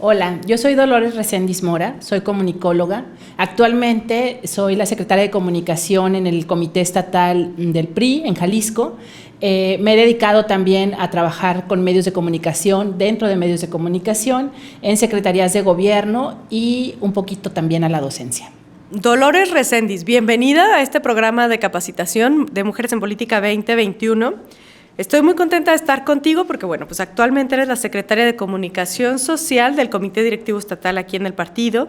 Hola, yo soy Dolores Reséndiz Mora, soy comunicóloga. Actualmente soy la secretaria de comunicación en el Comité Estatal del PRI en Jalisco. Me he dedicado también a trabajar con medios de comunicación, dentro de medios de comunicación, en secretarías de gobierno y un poquito también a la docencia. Dolores Reséndiz, bienvenida a este programa de capacitación de Mujeres en Política 2021. Estoy muy contenta de estar contigo porque, pues actualmente eres la secretaria de Comunicación Social del Comité Directivo Estatal aquí en el partido,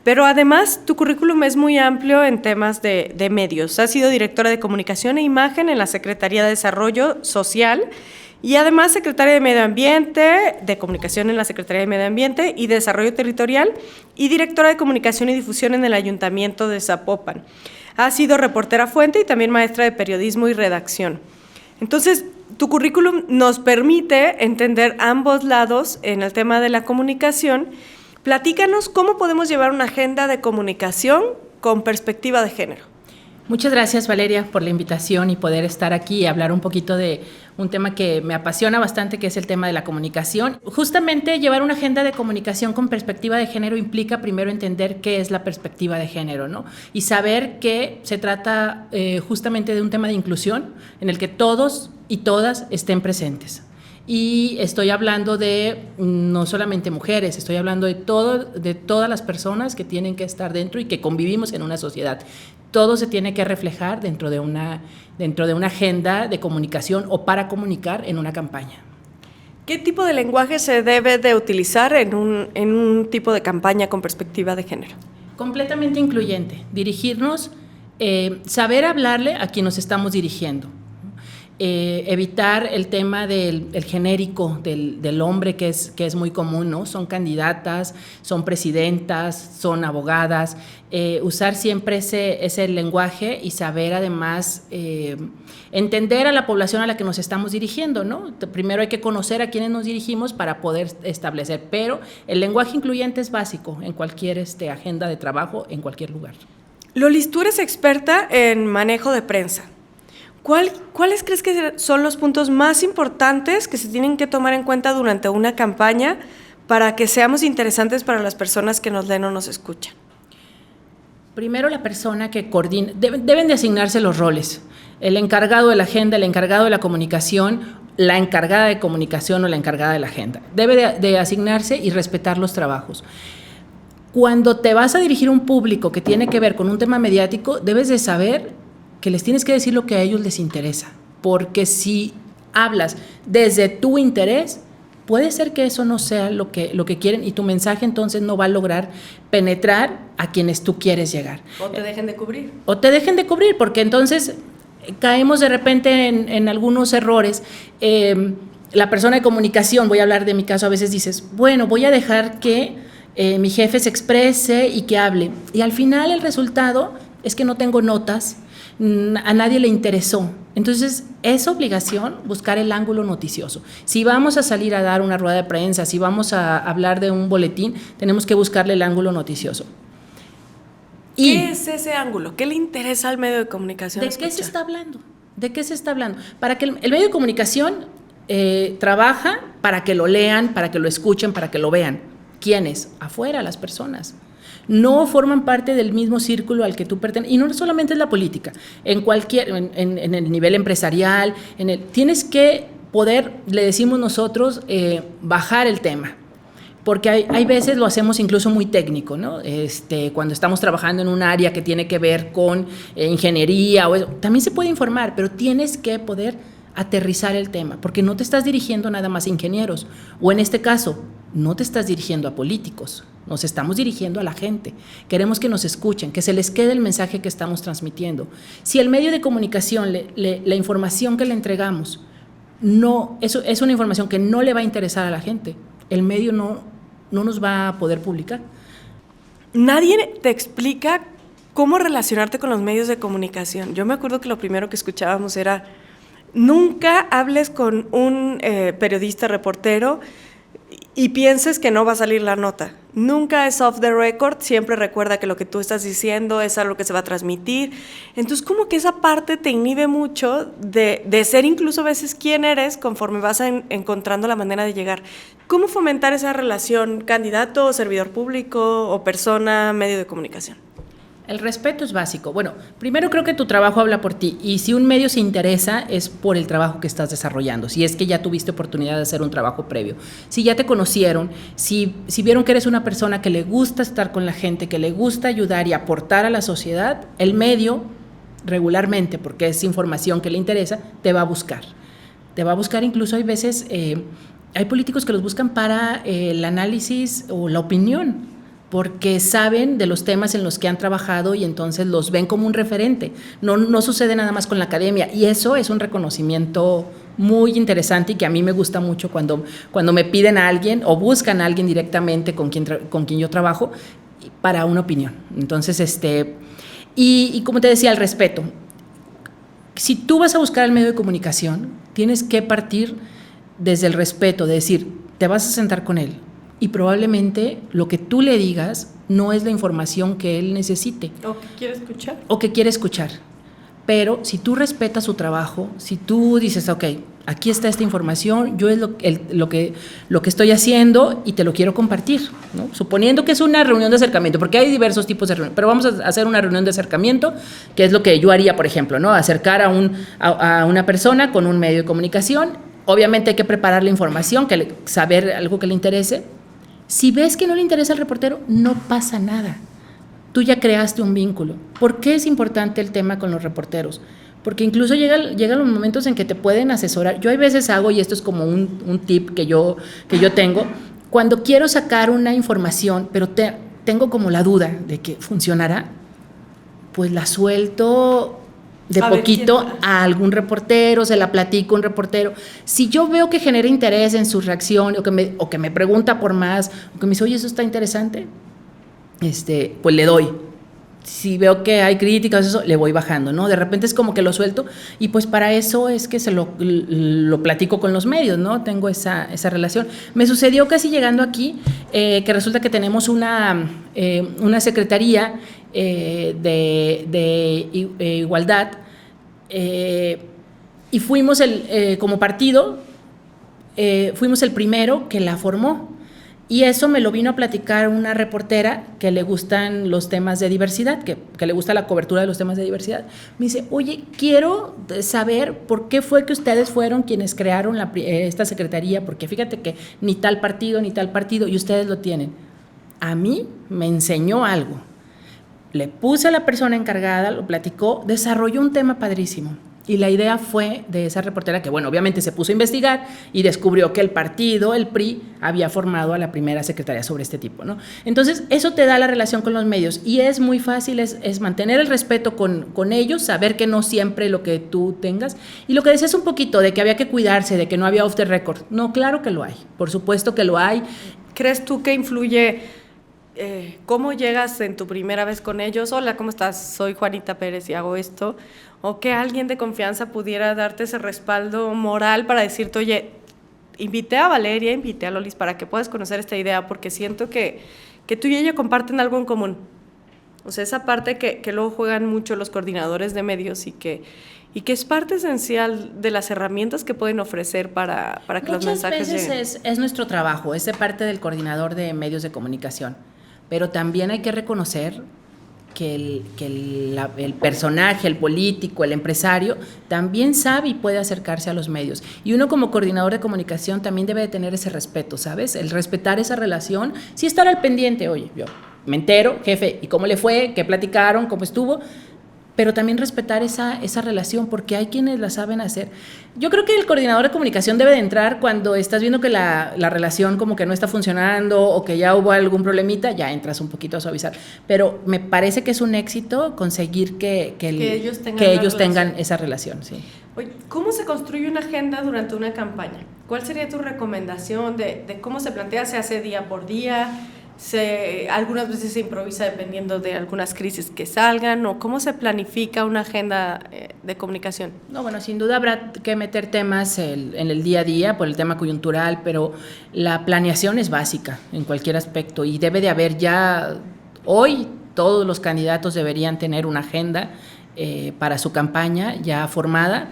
pero además tu currículum es muy amplio en temas de medios. Has sido directora de Comunicación e Imagen en la Secretaría de Desarrollo Social y además secretaria de Medio Ambiente, de Comunicación en la Secretaría de Medio Ambiente y de Desarrollo Territorial y directora de Comunicación y Difusión en el Ayuntamiento de Zapopan. Has sido reportera fuente y también maestra de periodismo y redacción. Entonces, tu currículum nos permite entender ambos lados en el tema de la comunicación. Platícanos cómo podemos llevar una agenda de comunicación con perspectiva de género. Muchas gracias, Valeria, por la invitación y poder estar aquí y hablar un poquito de un tema que me apasiona bastante, que es el tema de la comunicación. Justamente llevar una agenda de comunicación con perspectiva de género implica primero entender qué es la perspectiva de género, ¿no? Y saber que se trata justamente de un tema de inclusión en el que todos y todas estén presentes. Y estoy hablando de no solamente mujeres, estoy hablando de todas las personas que tienen que estar dentro y que convivimos en una sociedad. Todo se tiene que reflejar dentro de una agenda de comunicación o para comunicar en una campaña. ¿Qué tipo de lenguaje se debe de utilizar en un tipo de campaña con perspectiva de género? Completamente incluyente, dirigirnos, saber hablarle a quien nos estamos dirigiendo. Evitar el tema del genérico del hombre que es muy común, ¿no? Son candidatas, son presidentas, son abogadas, usar siempre ese lenguaje y saber además entender a la población a la que nos estamos dirigiendo, ¿no? Primero hay que conocer a quienes nos dirigimos para poder establecer, pero el lenguaje incluyente es básico en cualquier agenda de trabajo, en cualquier lugar. Lolis, tú eres experta en manejo de prensa. ¿Cuáles crees que son los puntos más importantes que se tienen que tomar en cuenta durante una campaña para que seamos interesantes para las personas que nos leen o nos escuchan? Primero, la persona que coordina, deben de asignarse los roles. El encargado de la agenda, el encargado de la comunicación, la encargada de comunicación o la encargada de la agenda. Debe de asignarse y respetar los trabajos. Cuando te vas a dirigir a un público que tiene que ver con un tema mediático, debes de saber que les tienes que decir lo que a ellos les interesa, porque si hablas desde tu interés, puede ser que eso no sea lo que quieren y tu mensaje entonces no va a lograr penetrar a quienes tú quieres llegar. O te dejen de cubrir. O te dejen de cubrir, porque entonces caemos de repente en algunos errores. La persona de comunicación, voy a hablar de mi caso, a veces dices, bueno, voy a dejar que mi jefe se exprese y que hable. Y al final el resultado es que no tengo notas, a nadie le interesó. Entonces, es obligación buscar el ángulo noticioso. Si vamos a salir a dar una rueda de prensa, si vamos a hablar de un boletín, tenemos que buscarle el ángulo noticioso. ¿Qué es ese ángulo? ¿Qué le interesa al medio de comunicación? ¿De qué se está hablando? ¿De qué se está hablando? Para que el medio de comunicación trabaja para que lo lean, para que lo escuchen, para que lo vean. ¿Quiénes? Afuera, las personas. No forman parte del mismo círculo al que tú perteneces, y no solamente es la política, en el nivel empresarial, tienes que poder, le decimos nosotros, bajar el tema, porque hay veces lo hacemos incluso muy técnico, ¿no? Cuando estamos trabajando en un área que tiene que ver con ingeniería, también se puede informar, pero tienes que poder aterrizar el tema, porque no te estás dirigiendo nada más a ingenieros, o en este caso, no te estás dirigiendo a políticos, nos estamos dirigiendo a la gente. Queremos que nos escuchen, que se les quede el mensaje que estamos transmitiendo. Si el medio de comunicación, la información que le entregamos, eso es una información que no le va a interesar a la gente, el medio no nos va a poder publicar. Nadie te explica cómo relacionarte con los medios de comunicación. Yo me acuerdo que lo primero que escuchábamos era: nunca hables con un periodista, reportero, y pienses que no va a salir la nota. Nunca es off the record, siempre recuerda que lo que tú estás diciendo es algo que se va a transmitir. Entonces, como que esa parte te inhibe mucho de ser incluso a veces quién eres conforme vas encontrando la manera de llegar. ¿Cómo fomentar esa relación candidato, servidor público o persona, medio de comunicación? El respeto es básico. Bueno, primero creo que tu trabajo habla por ti y si un medio se interesa es por el trabajo que estás desarrollando, si es que ya tuviste oportunidad de hacer un trabajo previo, si ya te conocieron, si vieron que eres una persona que le gusta estar con la gente, que le gusta ayudar y aportar a la sociedad, el medio regularmente, porque es información que le interesa, te va a buscar. Te va a buscar, incluso hay veces, hay políticos que los buscan para el análisis o la opinión, porque saben de los temas en los que han trabajado y entonces los ven como un referente. No sucede nada más con la academia y eso es un reconocimiento muy interesante y que a mí me gusta mucho cuando me piden a alguien o buscan a alguien directamente con quien yo trabajo para una opinión. Entonces, y como te decía, el respeto. Si tú vas a buscar el medio de comunicación, tienes que partir desde el respeto, de decir, te vas a sentar con él, y probablemente lo que tú le digas no es la información que él necesite. O que quiere escuchar. O que quiere escuchar. Pero si tú respetas su trabajo, si tú dices, ok, aquí está esta información, yo es lo que estoy haciendo y te lo quiero compartir, ¿no? Suponiendo que es una reunión de acercamiento, porque hay diversos tipos de reuniones, pero vamos a hacer una reunión de acercamiento, que es lo que yo haría, por ejemplo, ¿no? Acercar a una persona con un medio de comunicación. Obviamente hay que preparar la información, saber algo que le interese. Si ves que no le interesa al reportero, no pasa nada. Tú ya creaste un vínculo. ¿Por qué es importante el tema con los reporteros? Porque incluso llegan los momentos en que te pueden asesorar. Yo hay veces hago, y esto es como un tip que yo tengo, cuando quiero sacar una información, pero tengo como la duda de que funcionará, pues la suelto de poquito a algún reportero, se la platico a un reportero. Si yo veo que genera interés en su reacción o que me pregunta por más, o que me dice, oye, eso está interesante, pues le doy. Si veo que hay críticas, eso, le voy bajando, ¿no? De repente es como que lo suelto y pues para eso es que lo platico con los medios, ¿no? Tengo esa relación. Me sucedió casi llegando aquí que resulta que tenemos una secretaría de igualdad y fuimos como partido, fuimos el primero que la formó. Y eso me lo vino a platicar una reportera que le gustan los temas de diversidad, que le gusta la cobertura de los temas de diversidad. Me dice, oye, quiero saber por qué fue que ustedes fueron quienes crearon esta secretaría, porque fíjate que ni tal partido, y ustedes lo tienen. A mí me enseñó algo. Le puse a la persona encargada, lo platicó, desarrolló un tema padrísimo. Y la idea fue de esa reportera que, bueno, obviamente se puso a investigar y descubrió que el partido, el PRI, había formado a la primera secretaría sobre este tipo, ¿no? Entonces, eso te da la relación con los medios y es muy fácil, es mantener el respeto con ellos, saber que no siempre lo que tú tengas. Y lo que decías un poquito de que había que cuidarse, de que no había off the record. No, claro que lo hay, por supuesto que lo hay. ¿Crees tú que influye cómo llegas en tu primera vez con ellos? Hola, ¿cómo estás? Soy Juanita Pérez y hago esto. O que alguien de confianza pudiera darte ese respaldo moral para decirte, oye, invité a Valeria, invité a Lolis para que puedas conocer esta idea, porque siento que tú y ella comparten algo en común. O sea, esa parte que luego juegan mucho los coordinadores de medios y que es parte esencial de las herramientas que pueden ofrecer para que los mensajes lleguen. Muchas veces es nuestro trabajo, es de parte del coordinador de medios de comunicación, pero también hay que reconocer que el personaje, el político, el empresario, también sabe y puede acercarse a los medios. Y uno como coordinador de comunicación también debe de tener ese respeto, ¿sabes? El respetar esa relación, sí estar al pendiente, oye, yo me entero, jefe, ¿y cómo le fue? ¿Qué platicaron? ¿Cómo estuvo? Pero también respetar esa relación, porque hay quienes la saben hacer. Yo creo que el coordinador de comunicación debe de entrar cuando estás viendo que la relación como que no está funcionando o que ya hubo algún problemita, ya entras un poquito a suavizar. Pero me parece que es un éxito conseguir que ellos tengan esa relación. Sí. Oye, ¿cómo se construye una agenda durante una campaña? ¿Cuál sería tu recomendación de cómo se plantea? ¿Se hace día por día? algunas veces se improvisa dependiendo de algunas crisis que salgan, o cómo se planifica una agenda de comunicación? No, bueno, sin duda habrá que meter temas en el día a día por el tema coyuntural, pero la planeación es básica en cualquier aspecto y debe de haber ya, hoy todos los candidatos deberían tener una agenda para su campaña ya formada,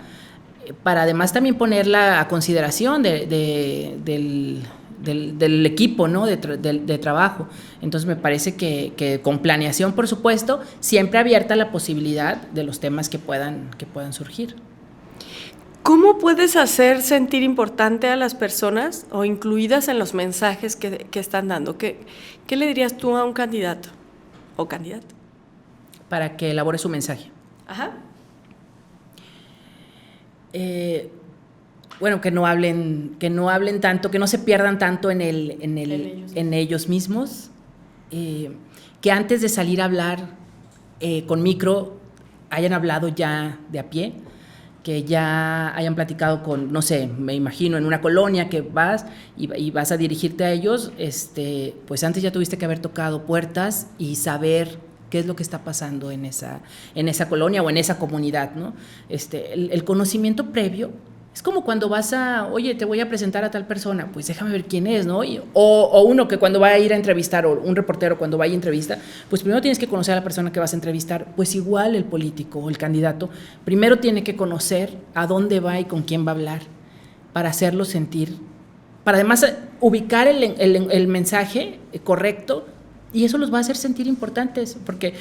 para además también ponerla a consideración del equipo, ¿no? de trabajo. Entonces me parece que con planeación, por supuesto, siempre abierta la posibilidad de los temas que puedan surgir. ¿Cómo puedes hacer sentir importante a las personas o incluidas en los mensajes que están dando? ¿Qué le dirías tú a un candidato o candidata? Para que elabore su mensaje. Ajá. Bueno, que no hablen tanto, que no se pierdan tanto en ellos mismos, que antes de salir a hablar con micro hayan hablado ya de a pie, que ya hayan platicado con, no sé, me imagino en una colonia que vas y vas a dirigirte a ellos, pues antes ya tuviste que haber tocado puertas y saber qué es lo que está pasando en esa colonia o en esa comunidad, ¿no? El conocimiento previo es como cuando vas oye, te voy a presentar a tal persona, pues déjame ver quién es, ¿no? O uno que cuando va a ir a entrevistar, o un reportero cuando va a ir a entrevista, pues primero tienes que conocer a la persona que vas a entrevistar. Pues igual el político o el candidato, primero tiene que conocer a dónde va y con quién va a hablar, para hacerlo sentir, para además ubicar el mensaje correcto, y eso los va a hacer sentir importantes, porque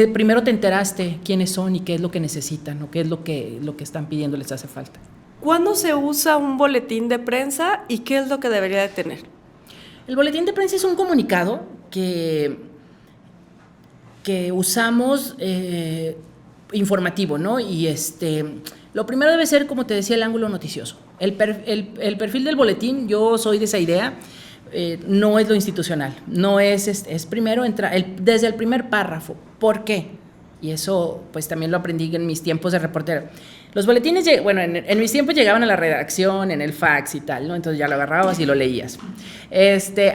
primero te enteraste quiénes son y qué es lo que necesitan, o qué es lo que están pidiendo les hace falta. ¿Cuándo se usa un boletín de prensa y qué es lo que debería de tener? El boletín de prensa es un comunicado que usamos informativo, ¿no? Y lo primero debe ser, como te decía, el ángulo noticioso. El perfil del boletín, yo soy de esa idea, no es lo institucional, no es primero desde el primer párrafo. ¿Por qué? Y eso pues también lo aprendí en mis tiempos de reportero. Los boletines, bueno, en mis tiempos llegaban a la redacción, en el fax y tal, ¿no? Entonces ya lo agarrabas y lo leías.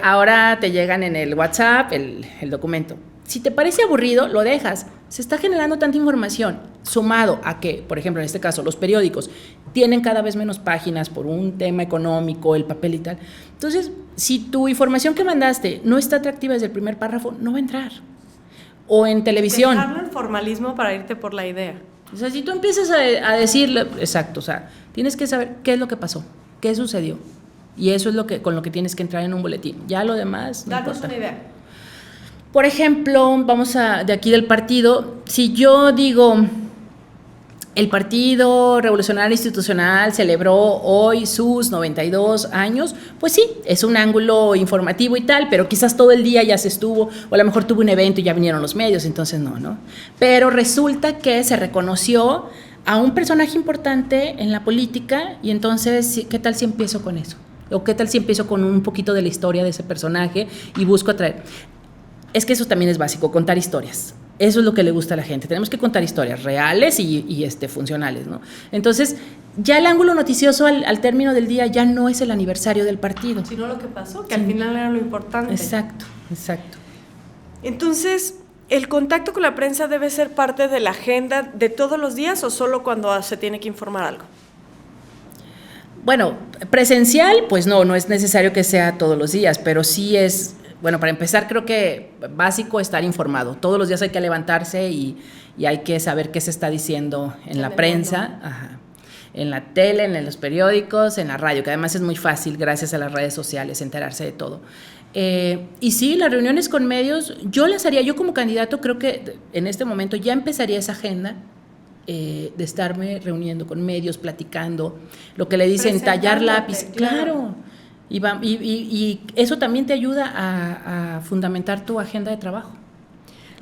Ahora te llegan en el WhatsApp el documento. Si te parece aburrido, lo dejas. Se está generando tanta información, sumado a que, por ejemplo, en este caso, los periódicos tienen cada vez menos páginas por un tema económico, el papel y tal. Entonces, si tu información que mandaste no está atractiva desde el primer párrafo, no va a entrar. O en televisión. Dejarlo el formalismo para irte por la idea. O sea, si tú empiezas a decir, exacto, o sea, tienes que saber qué es lo que pasó, qué sucedió. Y eso es con lo que tienes que entrar en un boletín. Ya lo demás no Danos importa. una idea. Por ejemplo, vamos de aquí del partido, si yo digo, el Partido Revolucionario Institucional celebró hoy sus 92 años, pues sí, es un ángulo informativo y tal, pero quizás todo el día ya se estuvo, o a lo mejor tuvo un evento y ya vinieron los medios, entonces no. Pero resulta que se reconoció a un personaje importante en la política y entonces, ¿qué tal si empiezo con eso? ¿O qué tal si empiezo con un poquito de la historia de ese personaje y busco atraer? Es que eso también es básico, contar historias. Eso es lo que le gusta a la gente. Tenemos que contar historias reales y funcionales, ¿no? Entonces, ya el ángulo noticioso al término del día ya no es el aniversario del partido. Sino lo que pasó, que al final era lo importante. Exacto. Entonces, ¿el contacto con la prensa debe ser parte de la agenda de todos los días o solo cuando se tiene que informar algo? Bueno, presencial, pues no es necesario que sea todos los días, pero sí es... Bueno, para empezar, creo que básico estar informado. Todos los días hay que levantarse y hay que saber qué se está diciendo en la prensa, en la tele, en los periódicos, en la radio, que además es muy fácil, gracias a las redes sociales, enterarse de todo. Y sí, las reuniones con medios, yo las haría, yo como candidato creo que en este momento ya empezaría esa agenda de estarme reuniendo con medios, platicando, lo que le dicen tallar lápiz, claro. Y eso también te ayuda a fundamentar tu agenda de trabajo.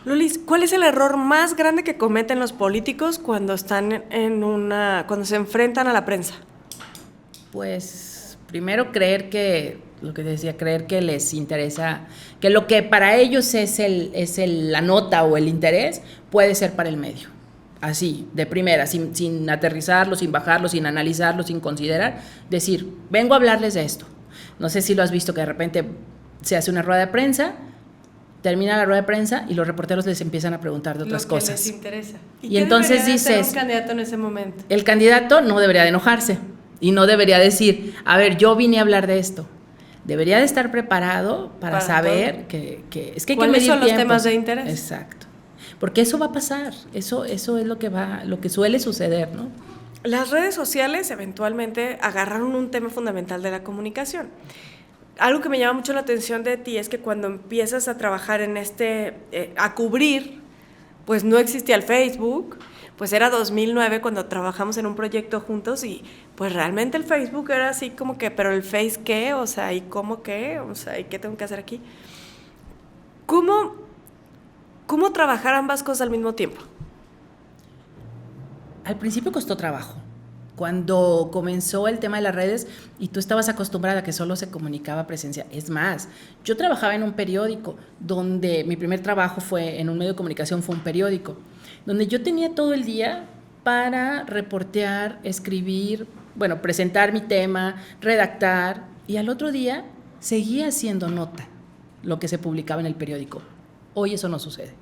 Lulis, ¿cuál es el error más grande que cometen los políticos cuando están cuando se enfrentan a la prensa? Pues primero creer que les interesa, que lo que para ellos es la nota o el interés puede ser para el medio. Así, de primera, sin aterrizarlo, sin bajarlo, sin analizarlo, sin considerar, decir, vengo a hablarles de esto. No sé si lo has visto, que de repente se hace una rueda de prensa termina la rueda de prensa y los reporteros les empiezan a preguntar de otras cosas. Lo que les interesa. Y entonces dices, un candidato en ese momento? El candidato no debería de enojarse y no debería decir, a ver, yo vine a hablar de esto. Debería de estar preparado para saber que es que hay que medir ¿cuáles son los tiempos. temas de interés? Exacto. Porque eso va a pasar, eso es lo que suele suceder, ¿no? Las redes sociales eventualmente agarraron un tema fundamental de la comunicación. Algo que me llama mucho la atención de ti es que cuando empiezas a trabajar en a cubrir, pues no existía el Facebook, pues era 2009 cuando trabajamos en un proyecto juntos y pues realmente el Facebook era así como que, pero el Face ¿qué? O sea, ¿y cómo qué? O sea, ¿y qué tengo que hacer aquí? ¿Cómo trabajar ambas cosas al mismo tiempo? Al principio costó trabajo. Cuando comenzó el tema de las redes y tú estabas acostumbrada a que solo se comunicaba presencial. Es más, yo trabajaba en un periódico donde mi primer trabajo fue en un medio de comunicación, fue un periódico, donde yo tenía todo el día para reportear, escribir, bueno, presentar mi tema, redactar, y al otro día seguía haciendo nota lo que se publicaba en el periódico. Hoy eso no sucede.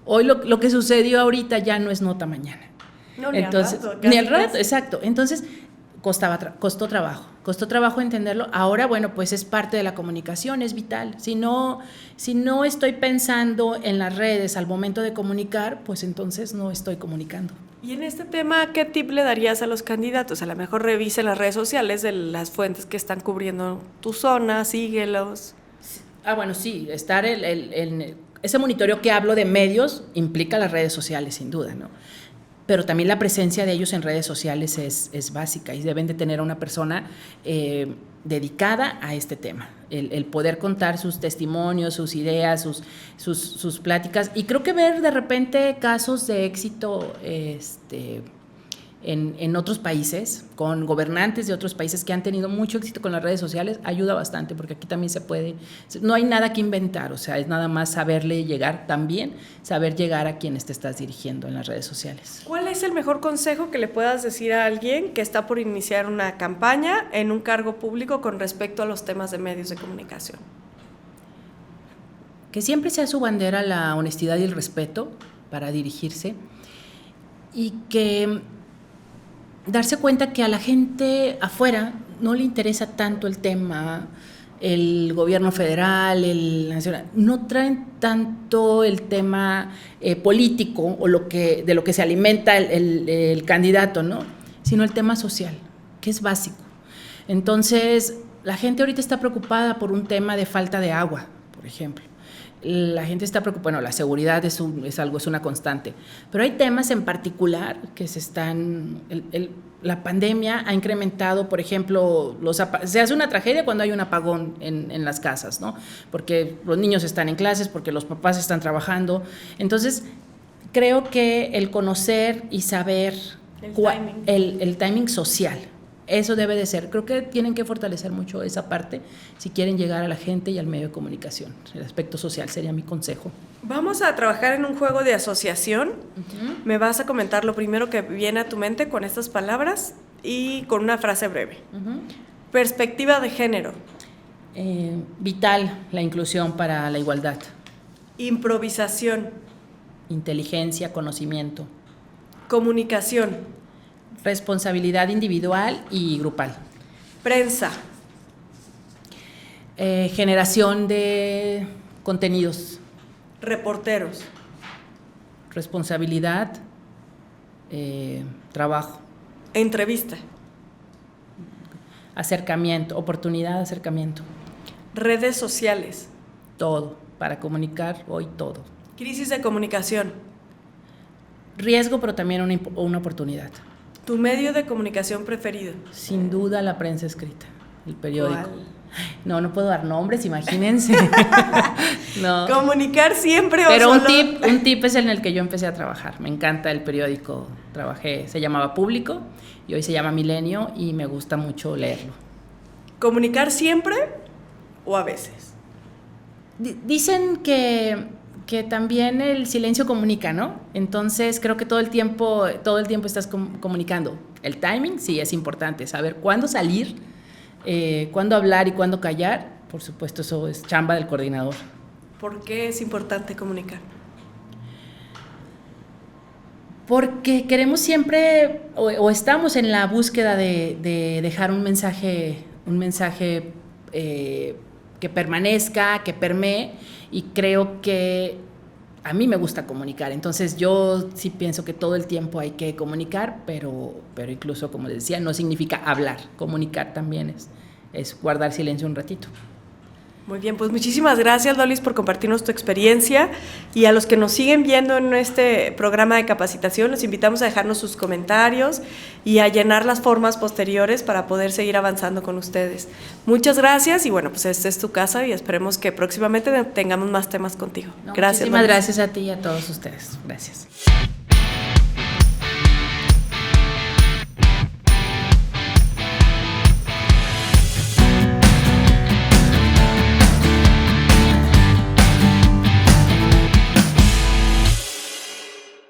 Hoy lo que sucedió ahorita ya no es nota mañana. No, entonces, ni al rato, exacto. Entonces, costó trabajo entenderlo. Ahora, bueno, pues es parte de la comunicación, es vital. Si no estoy pensando en las redes al momento de comunicar, pues entonces no estoy comunicando. Y en este tema, ¿qué tip le darías a los candidatos? A lo mejor revise las redes sociales de las fuentes que están cubriendo tu zona, síguelos. Bueno, sí, estar ese monitoreo que hablo de medios implica las redes sociales, sin duda, ¿no? Pero también la presencia de ellos en redes sociales es básica y deben de tener a una persona dedicada a este tema, el poder contar sus testimonios, sus ideas, sus pláticas, y creo que ver de repente casos de éxito en otros países, con gobernantes de otros países que han tenido mucho éxito con las redes sociales, ayuda bastante, porque aquí también se puede, no hay nada que inventar, o sea, es nada más saberle llegar también, saber llegar a quienes te estás dirigiendo en las redes sociales. ¿Cuál es el mejor consejo que le puedas decir a alguien que está por iniciar una campaña en un cargo público con respecto a los temas de medios de comunicación? Que siempre sea su bandera la honestidad y el respeto para dirigirse, y que darse cuenta que a la gente afuera no le interesa tanto el tema, el gobierno federal, el nacional, no traen tanto el tema político o de lo que se alimenta el candidato, ¿no? Sino el tema social, que es básico. Entonces, la gente ahorita está preocupada por un tema de falta de agua, por ejemplo. La gente está preocupada, bueno, la seguridad es una constante, pero hay temas en particular que la pandemia ha incrementado, por ejemplo, se hace una tragedia cuando hay un apagón en las casas, ¿no? Porque los niños están en clases, porque los papás están trabajando. Entonces, creo que el conocer y saber el timing social, eso debe de ser. Creo que tienen que fortalecer mucho esa parte si quieren llegar a la gente y al medio de comunicación. El aspecto social sería mi consejo. Vamos a trabajar en un juego de asociación. Uh-huh. Me vas a comentar lo primero que viene a tu mente con estas palabras y con una frase breve. Uh-huh. Perspectiva de género. Vital la inclusión para la igualdad. Improvisación. Inteligencia, conocimiento. Comunicación. Responsabilidad individual y grupal. Prensa. Generación de contenidos. Reporteros. Responsabilidad, trabajo. Entrevista. Acercamiento, oportunidad de acercamiento. Redes sociales. Todo, para comunicar hoy todo. Crisis de comunicación. Riesgo, pero también una oportunidad. ¿Tu medio de comunicación preferido? Sin duda la prensa escrita, el periódico. ¿Cuál? No puedo dar nombres, imagínense. No. Comunicar siempre o pero solo... un tip es en el que yo empecé a trabajar. Me encanta el periódico. Trabajé, se llamaba Público y hoy se llama Milenio y me gusta mucho leerlo. ¿Comunicar siempre o a veces? Dicen que también el silencio comunica, ¿no? Entonces creo que todo el tiempo estás comunicando. El timing sí es importante, saber cuándo salir, cuándo hablar y cuándo callar. Por supuesto, eso es chamba del coordinador. ¿Por qué es importante comunicar? Porque queremos siempre, o estamos en la búsqueda de dejar un mensaje que permanezca, que permee, y creo que a mí me gusta comunicar. Entonces yo sí pienso que todo el tiempo hay que comunicar, pero incluso, como les decía, no significa hablar. Comunicar también es guardar silencio un ratito. Muy bien, pues muchísimas gracias, Dolis, por compartirnos tu experiencia, y a los que nos siguen viendo en este programa de capacitación, los invitamos a dejarnos sus comentarios y a llenar las formas posteriores para poder seguir avanzando con ustedes. Muchas gracias, y bueno, pues esta es tu casa y esperemos que próximamente tengamos más temas contigo. No, Gracias. Muchísimas Dolis. gracias a ti y a todos ustedes. Gracias.